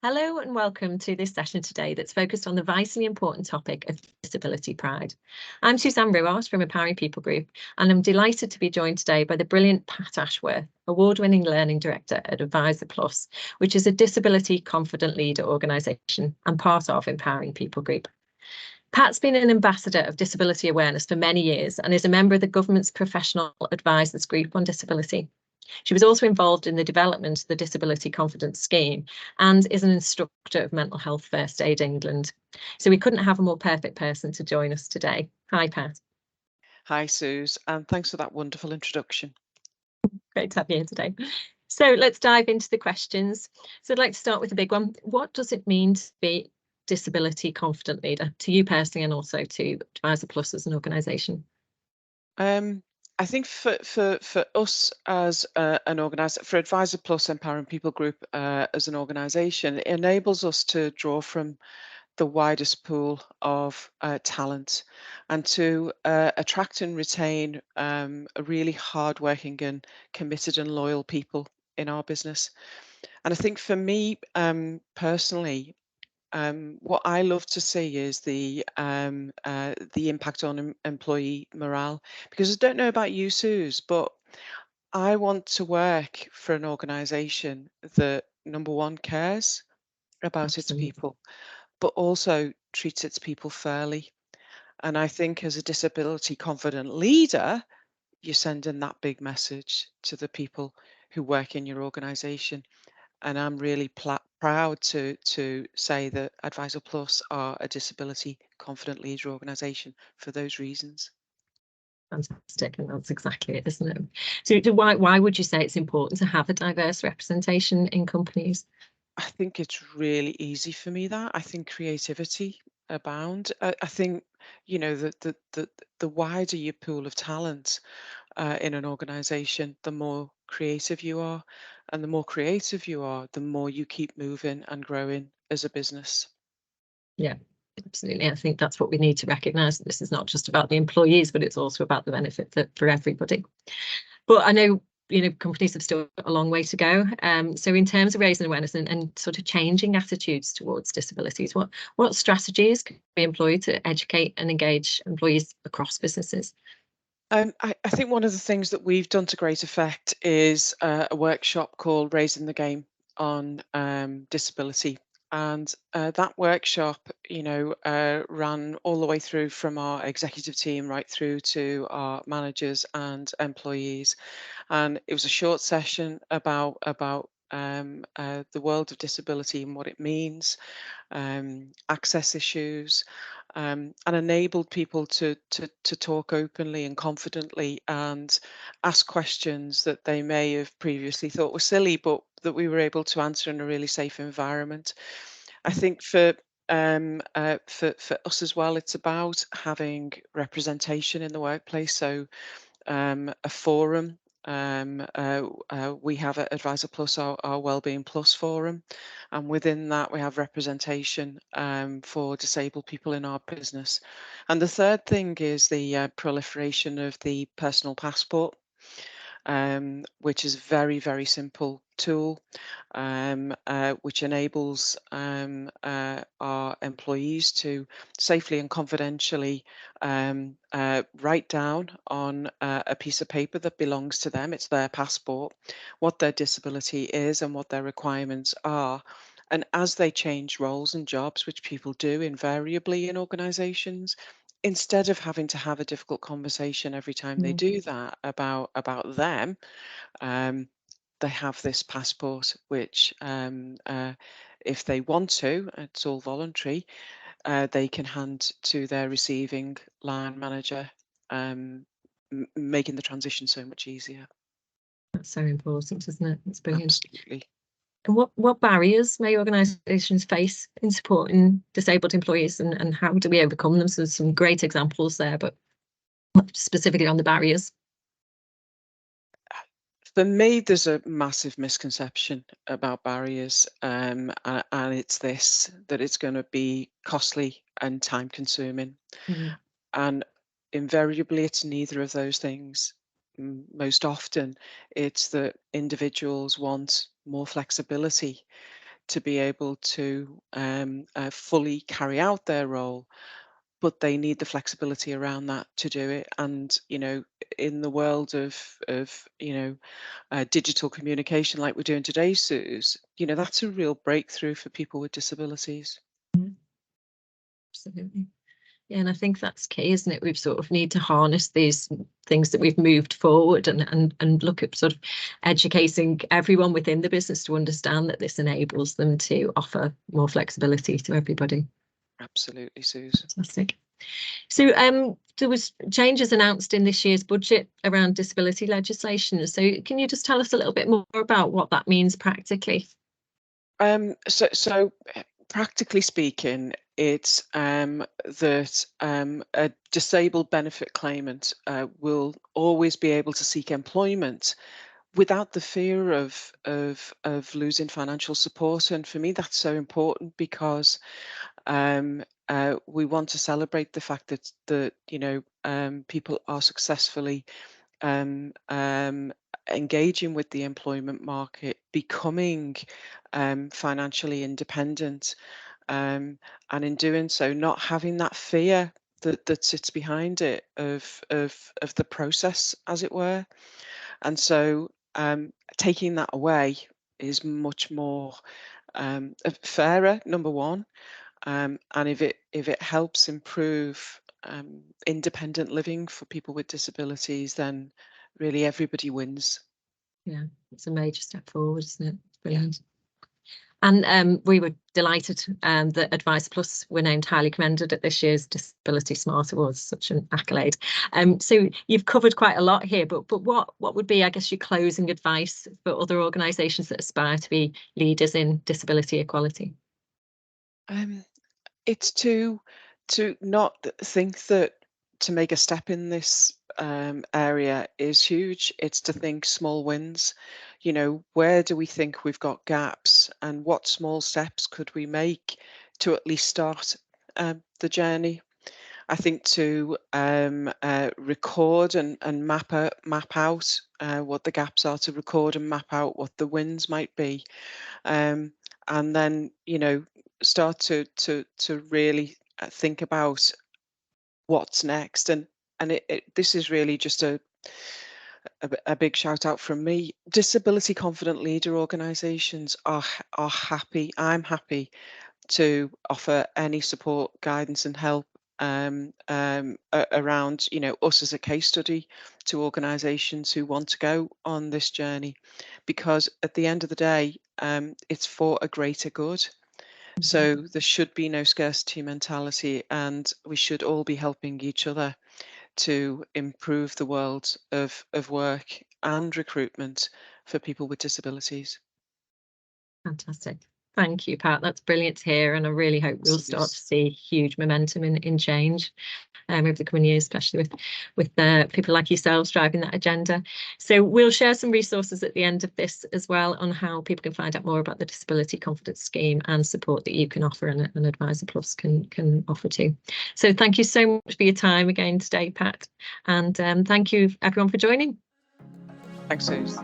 Hello and welcome to this session today that's focused on the vitally important topic of disability pride. I'm Suzanne Ruart from Empowering People Group, and I'm delighted to be joined today by the brilliant Pat Ashworth, award-winning learning director at AdviserPlus, which is a disability confident leader organisation and part of Empowering People Group. Pat's been an ambassador of disability awareness for many years and is a member of the government's Professional Advisors Group on Disability. She was also involved in the development of the Disability Confidence Scheme and is an instructor of Mental Health First Aid England. So we couldn't have a more perfect person to join us today. Hi, Pat. Hi, Suze, and thanks for that wonderful introduction. Great to have you here today. So let's dive into the questions. So I'd like to start with the big one. What does it mean to be disability confident leader to you personally and also to AdviserPlus as an organisation? I think for us as an organizer, for AdviserPlus Empowering People Group as an organisation, it enables us to draw from the widest pool of talent and to attract and retain a really hardworking and committed and loyal people in our business. And I think for me personally, what I love to see is the impact on employee morale. Because I don't know about you, Suze, but I want to work for an organisation that, number one, cares about its Absolutely. people, but also treats its people fairly. And I think as a disability confident leader, you're sending that big message to the people who work in your organisation. And I'm really proud to say that Advisor Plus are a disability confident leader organisation for those reasons. Fantastic, and that's exactly it, isn't it? So why would you say it's important to have a diverse representation in companies? I think it's really easy for me that. I think creativity abound. I think, you know, the wider your pool of talent in an organisation, the more creative you are. And the more creative you are, the more you keep moving and growing as a business. Yeah, absolutely. I think that's what we need to recognise. This is not just about the employees, but it's also about the benefit for everybody. But I know, companies have still got a long way to go. So in terms of raising awareness and sort of changing attitudes towards disabilities, what strategies can be employed to educate and engage employees across businesses? I think one of the things that we've done to great effect is a workshop called Raising the Game on disability. And that workshop, ran all the way through from our executive team right through to our managers and employees. And it was a short session about the world of disability and what it means, access issues, and enabled people to talk openly and confidently and ask questions that they may have previously thought were silly, but that we were able to answer in a really safe environment. I think for us as well, it's about having representation in the workplace. So a forum. We have at Advisor Plus our Wellbeing Plus forum, and within that we have representation for disabled people in our business. And the third thing is the proliferation of the personal passport, which is a very, very simple tool, which enables our employees to safely and confidentially write down on a piece of paper that belongs to them. It's their passport, what their disability is and what their requirements are. And as they change roles and jobs, which people do invariably in organizations, instead of having to have a difficult conversation every time they do that about them, um, they have this passport which, if they want to, it's all voluntary, they can hand to their receiving line manager, making the transition so much easier. That's so important, isn't it? It's brilliant. Absolutely. And what barriers may organisations face in supporting disabled employees, and how do we overcome them? So there's some great examples there, but specifically on the barriers. For me, there's a massive misconception about barriers, and it's this, that it's going to be costly and time consuming. And invariably, it's neither of those things. Most often, it's that individuals want more flexibility to be able to fully carry out their role, but they need the flexibility around that to do it. And in the world of digital communication like we're doing today, Suze, that's a real breakthrough for people with disabilities. Absolutely. Yeah, and I think that's key, isn't it? We've sort of need to harness these things that we've moved forward and look at sort of educating everyone within the business to understand that this enables them to offer more flexibility to everybody. Absolutely, Suze. Fantastic. So there was changes announced in this year's budget around disability legislation. So can you just tell us a little bit more about what that means practically? So practically speaking, it's that a disabled benefit claimant will always be able to seek employment without the fear of losing financial support. And for me, that's so important because we want to celebrate the fact that people are successfully engaging with the employment market, becoming financially independent, and in doing so, not having that fear that sits behind it of the process, as it were. And so, taking that away is much more fairer, number one, and if it helps improve independent living for people with disabilities, then really everybody wins. Yeah, it's a major step forward, isn't it? Brilliant. And we were delighted that AdviserPlus were named highly commended at this year's Disability Smart Awards, such an accolade. So you've covered quite a lot here, but what would be, I guess, your closing advice for other organisations that aspire to be leaders in disability equality? It's to not think that to make a step in this area is huge. It's to think small wins. Where do we think we've got gaps, and what small steps could we make to at least start the journey? I think to record and map out what the gaps are, to record and map out what the wins might be, and then start to really think about what's next. And this is really just a big shout out from me. Disability confident leader organisations are happy. I'm happy to offer any support, guidance, and help around us as a case study to organisations who want to go on this journey, because at the end of the day, it's for a greater good. So there should be no scarcity mentality, and we should all be helping each other to improve the world of work and recruitment for people with disabilities. Fantastic. Thank you, Pat. That's brilliant to hear, and I really hope we'll start to see huge momentum in change over the coming years, especially with people like yourselves driving that agenda. So we'll share some resources at the end of this as well on how people can find out more about the Disability Confidence Scheme and support that you can offer and AdviserPlus can offer too. So thank you so much for your time again today, Pat, and thank you everyone for joining. Thanks, Suze.